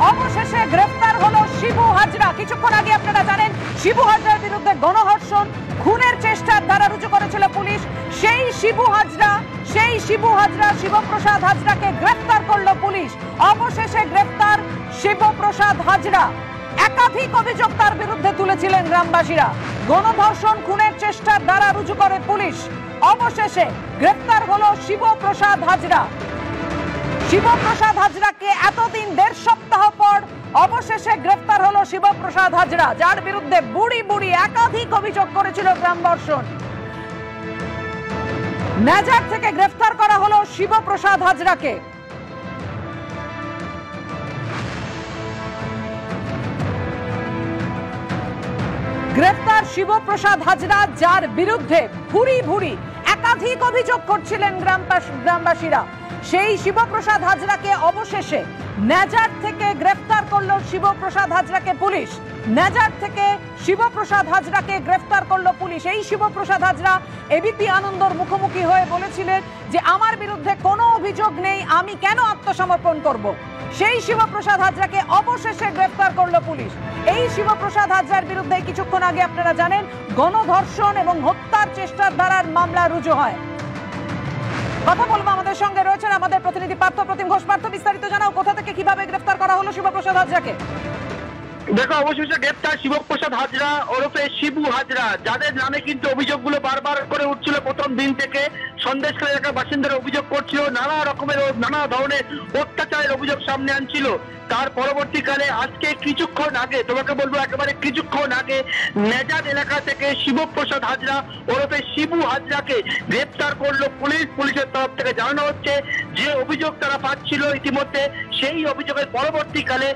অবশেষে গ্রেফতার হলো শিবু হাজরা। কিছুক্ষণ আগে আপনারা জানেন শিবু হাজরার বিরুদ্ধে গণধর্ষণ খুনের চেষ্টার ধারা রুজু করেছিল পুলিশ। সেই শিবু হাজরা শিবপ্রসাদ হাজরাকে গ্রেফতার করলো পুলিশ। অবশেষে গ্রেফতার শিবপ্রসাদ হাজরা। একাধিক অভিযোগ তার বিরুদ্ধে তুলেছিলেন গ্রামবাসীরা। গণধর্ষণ খুনের চেষ্টার ধারা রুজু করে পুলিশ। অবশেষে গ্রেফতার হলো শিবপ্রসাদ হাজরা। শিবপ্রসাদ হাজরাকে এতদিন 1.5 সপ্তাহ পর অবশেষে গ্রেফতার হলো শিবপ্রসাদ হাজরা, যার বিরুদ্ধে বুড়ি একাধিক অভিযোগ করেছিল গ্রামধর্ষণ। নেজার থেকে গ্রেফতার করা হলো শিবপ্রসাদ হাজরাকে। গ্রেফতার শিবপ্রসাদ হাজরা, যার বিরুদ্ধে ভুরি একাধিক অভিযোগ করছিলেন গ্রামবাসীরা। সেই শিবপ্রসাদ হাজরাকে অবশেষে নেজার থেকে গ্রেফতার করলো শিবপ্রসাদ হাজরাকে পুলিশ। নেজার থেকে শিবপ্রসাদ হাজরাকে গ্রেফতার করলো পুলিশ। এই শিবপ্রসাদ হাজরা এবিপি আনন্দর মুখোমুখি হয়ে বলেছিলেন যে আমার বিরুদ্ধে কোনো অভিযোগ নেই, আমি কেন আত্মসমর্পণ করব। সেই শিবপ্রসাদ হাজরাকে অবশেষে গ্রেফতার করলো পুলিশ। এই শিবপ্রসাদ হাজরার বিরুদ্ধে কিছুক্ষণ আগে আপনারা জানেন গণধর্ষণ এবং হত্যার চেষ্টার ধারার মামলা রুজু হয়। কথা বলবো, আমাদের সঙ্গে রয়েছেন আমাদের প্রতিনিধি প্রতিম ঘোষ। পার্থ, বিস্তারিত জানাও, কোথা থেকে কিভাবে গ্রেফতার করা হলো শিবপ্রসাদ হাজরাকে? দেখো, অবশেষে গ্রেফতার শিবপ্রসাদ হাজরা ওরফে শিবু হাজরা, যাদের নামে কিন্তু অভিযোগগুলো বারবার করে উঠছিল প্রথম দিন থেকে। সন্দেশখালী এলাকার বাসিন্দারা অভিযোগ করছিল, নানা ধরনের অত্যাচারের অভিযোগ সামনে আনছিল। তার পরবর্তীকালে আজকে কিছুক্ষণ আগে, তোমাকে বলবো একেবারে কিছুক্ষণ আগে, নেজার এলাকা থেকে শিবপ্রসাদ হাজরা ওরফে শিবু হাজরাকে গ্রেফতার করলো পুলিশ। পুলিশের তরফ থেকে জানানো হচ্ছে যে অভিযোগ তারা পাচ্ছিল ইতিমধ্যে, সেই অভিযোগের পরবর্তীকালে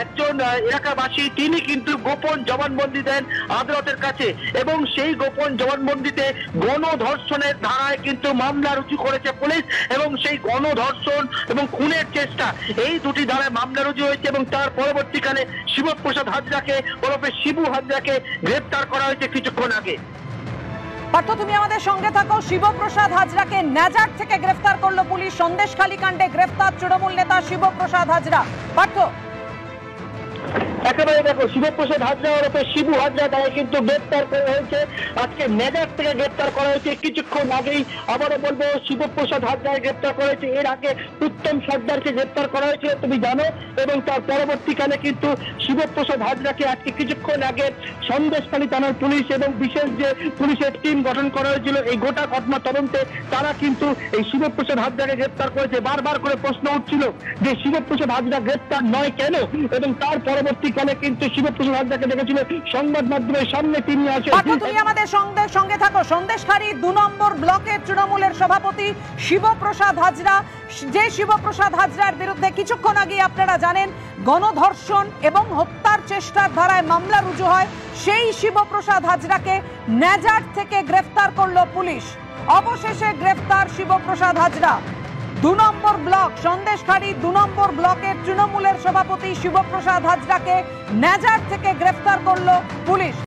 একজন এলাকাবাসী তিনি কিন্তু গোপন জবানবন্দি দেন আদালতের কাছে, এবং সেই গোপন জবানবন্দিতে গণধর্ষণের ধারায় কিন্তু মামলা রুজু করেছে পুলিশ, এবং সেই গণধর্ষণ এবং খুনের চেষ্টা, এই দুটি ধারায় মামলা রুজু হয়েছে। এবং তার পরবর্তীকালে শিবপ্রসাদ হাজরাকে ওরফে শিবু হাজরাকে গ্রেফতার করা হয়েছে কিছুক্ষণ আগে। পার্থ, তুমি আমাদের সঙ্গে থাকো। শিবপ্রসাদ হাজরাকে নেজার থেকে গ্রেফতার করলো পুলিশ। সন্দেশখালী কাণ্ডে গ্রেফতার তৃণমূল নেতা শিবপ্রসাদ হাজরা। পার্থ, একেবারে দেখো, শিবপ্রসাদ হাজরা ওরফে শিবু হাজরা তাকে কিন্তু গ্রেফতার করা হয়েছে আজকে নেজার থেকে গ্রেফতার করা হয়েছে কিছুক্ষণ আগেই। আবারও বলবো, শিবপ্রসাদ হাজরাকে গ্রেফতার করা হয়েছে। এর আগে উত্তম সর্দারকে গ্রেফতার করা হয়েছিল তুমি জানো, এবং তার পরবর্তীকালে কিন্তু শিবপ্রসাদ হাজরাকে আজকে কিছুক্ষণ আগে সন্দেশখালী থানার পুলিশ এবং বিশেষ যে পুলিশের টিম গঠন করা হয়েছিল এই গোটা ঘটনা তদন্তে, তারা কিন্তু এই শিবপ্রসাদ হাজরাকে গ্রেফতার করেছে। বারবার করে প্রশ্ন উঠছিল যে শিবপ্রসাদ হাজরা গ্রেফতার নয় কেন, এবং তার পরবর্তীকালে কিন্তু শিবপ্রসাদ হাজরাকে দেখেছিল সংবাদ মাধ্যমের সামনে তিনি আসেন। তুমি আমাদের সঙ্গে থাকো। সন্দেশখালী 2 নম্বর ব্লকের তৃণমূলের সভাপতি শিবপ্রসাদ হাজরা, যে শিবপ্রসাদ হাজরার বিরুদ্ধে কিছুক্ষণ আগে আপনারা জানেন গণধর্ষণ এবং হত্যার চেষ্টার ধারায় মামলা রুজু হয়, সেই শিবপ্রসাদ হাজরাকে নেজার থেকে গ্রেফতার করলো পুলিশ। অবশেষে গ্রেফতার শিবপ্রসাদ হাজরা। 2 নম্বর ব্লক সন্দেশখালী 2 নম্বর ব্লকের তৃণমূলের সভাপতি শিবপ্রসাদ হাজরাকে নেজার থেকে গ্রেফতার করলো পুলিশ।